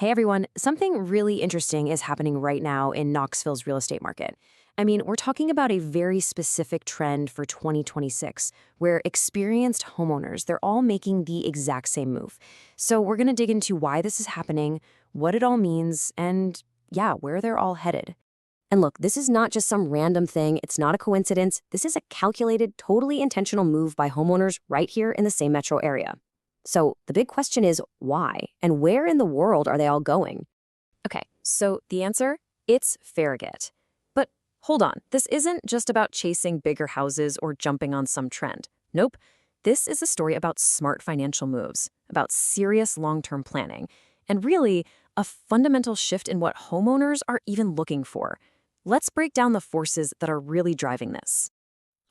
Hey everyone, something really interesting is happening right now in Knoxville's real estate market. I mean, we're talking about a very specific trend for 2026 where experienced homeowners, they're all making the exact same move. So we're going to dig into why this is happening, what it all means, and yeah, where they're all headed. And look, this is not just some random thing. It's not a coincidence. This is a calculated, totally intentional move by homeowners right here in the same metro area. So the big question is why and where in the world are they all going? Okay, so the answer, it's Farragut. But hold on, this isn't just about chasing bigger houses or jumping on some trend. Nope, this is a story about smart financial moves, about serious long-term planning, and really a fundamental shift in what homeowners are even looking for. Let's break down the forces that are really driving this.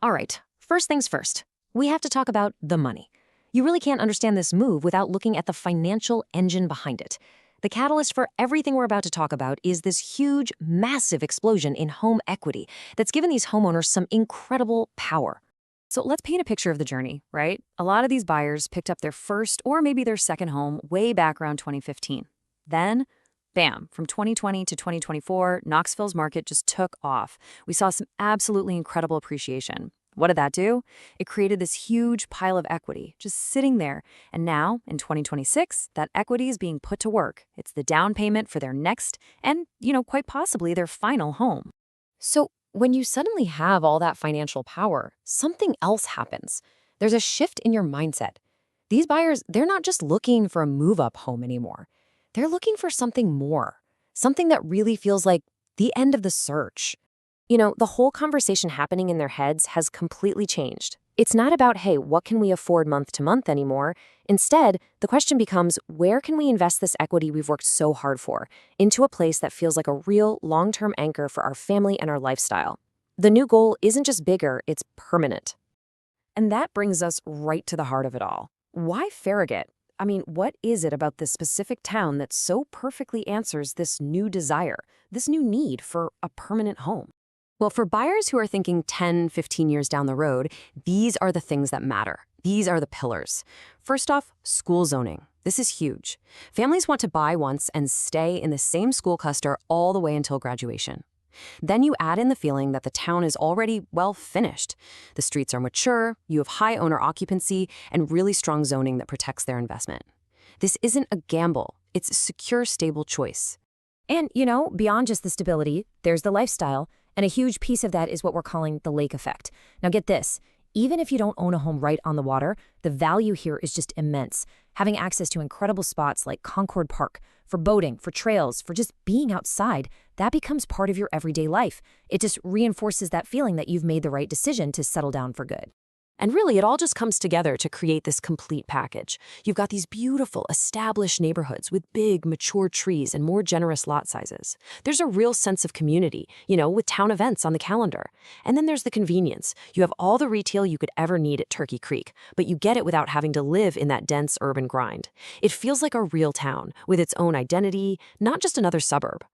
All right, first things first, we have to talk about the money. You really can't understand this move without looking at the financial engine behind it. The catalyst for everything we're about to talk about is this huge, massive explosion in home equity that's given these homeowners some incredible power. So let's paint a picture of the journey, right? A lot of these buyers picked up their first or maybe their second home way back around 2015. Then, bam, from 2020 to 2024, Knoxville's market just took off. We saw some absolutely incredible appreciation. What did that do? It created this huge pile of equity just sitting there. And now, in 2026, that equity is being put to work. It's the down payment for their next and, quite possibly their final home. So when you suddenly have all that financial power, something else happens. There's a shift in your mindset. These buyers, they're not just looking for a move-up home anymore. They're looking for something more, something that really feels like the end of the search. The whole conversation happening in their heads has completely changed. It's not about, hey, what can we afford month to month anymore? Instead, the question becomes, where can we invest this equity we've worked so hard for into a place that feels like a real long-term anchor for our family and our lifestyle? The new goal isn't just bigger, it's permanent. And that brings us right to the heart of it all. Why Farragut? I mean, what is it about this specific town that so perfectly answers this new desire, this new need for a permanent home? Well, for buyers who are thinking 10, 15 years down the road, these are the things that matter. These are the pillars. First off, school zoning. This is huge. Families want to buy once and stay in the same school cluster all the way until graduation. Then you add in the feeling that the town is already, well, finished. The streets are mature, you have high owner occupancy, and really strong zoning that protects their investment. This isn't a gamble. It's a secure, stable choice. And, beyond just the stability, there's the lifestyle. And a huge piece of that is what we're calling the lake effect. Now get this, even if you don't own a home right on the water, the value here is just immense. Having access to incredible spots like Concord Park, for boating, for trails, for just being outside, that becomes part of your everyday life. It just reinforces that feeling that you've made the right decision to settle down for good. And really, it all just comes together to create this complete package. You've got these beautiful, established neighborhoods with big, mature trees and more generous lot sizes. There's a real sense of community, with town events on the calendar. And then there's the convenience. You have all the retail you could ever need at Turkey Creek, but you get it without having to live in that dense urban grind. It feels like a real town, with its own identity, not just another suburb.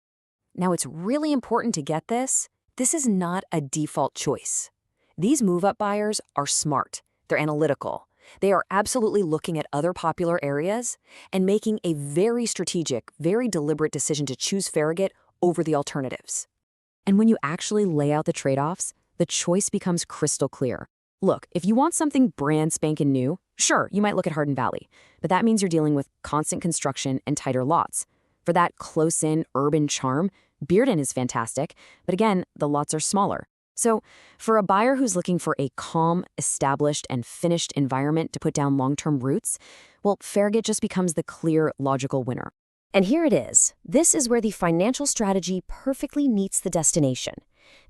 Now, it's really important to get this. This is not a default choice. These move-up buyers are smart. They're analytical. They are absolutely looking at other popular areas and making a very strategic, very deliberate decision to choose Farragut over the alternatives. And when you actually lay out the trade-offs, the choice becomes crystal clear. Look, if you want something brand spanking new, sure, you might look at Hardin Valley, but that means you're dealing with constant construction and tighter lots. For that close-in urban charm, Bearden is fantastic, but again, the lots are smaller. So for a buyer who's looking for a calm, established, and finished environment to put down long-term roots, well, Farragut just becomes the clear, logical winner. And here it is. This is where the financial strategy perfectly meets the destination.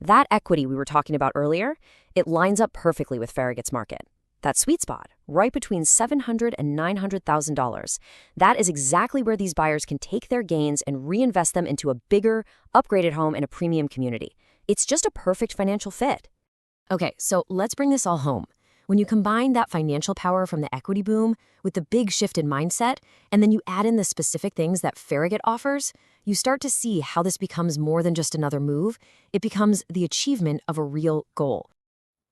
That equity we were talking about earlier, it lines up perfectly with Farragut's market. That sweet spot, right between $700,000 and $900,000. That is exactly where these buyers can take their gains and reinvest them into a bigger, upgraded home in a premium community. It's just a perfect financial fit. Okay, so let's bring this all home. When you combine that financial power from the equity boom with the big shift in mindset, and then you add in the specific things that Farragut offers, you start to see how this becomes more than just another move. It becomes the achievement of a real goal.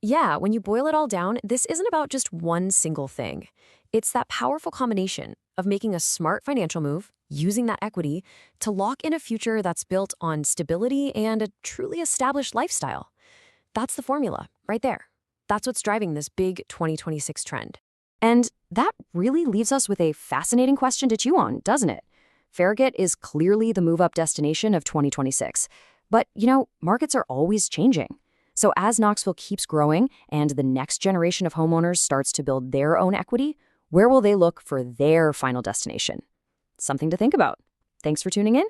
Yeah, when you boil it all down, this isn't about just one single thing. It's that powerful combination of making a smart financial move, using that equity to lock in a future that's built on stability and a truly established lifestyle. That's the formula right there. That's what's driving this big 2026 trend. And that really leaves us with a fascinating question to chew on, doesn't it? Farragut is clearly the move-up destination of 2026. But, markets are always changing. So as Knoxville keeps growing and the next generation of homeowners starts to build their own equity, where will they look for their final destination? Something to think about. Thanks for tuning in.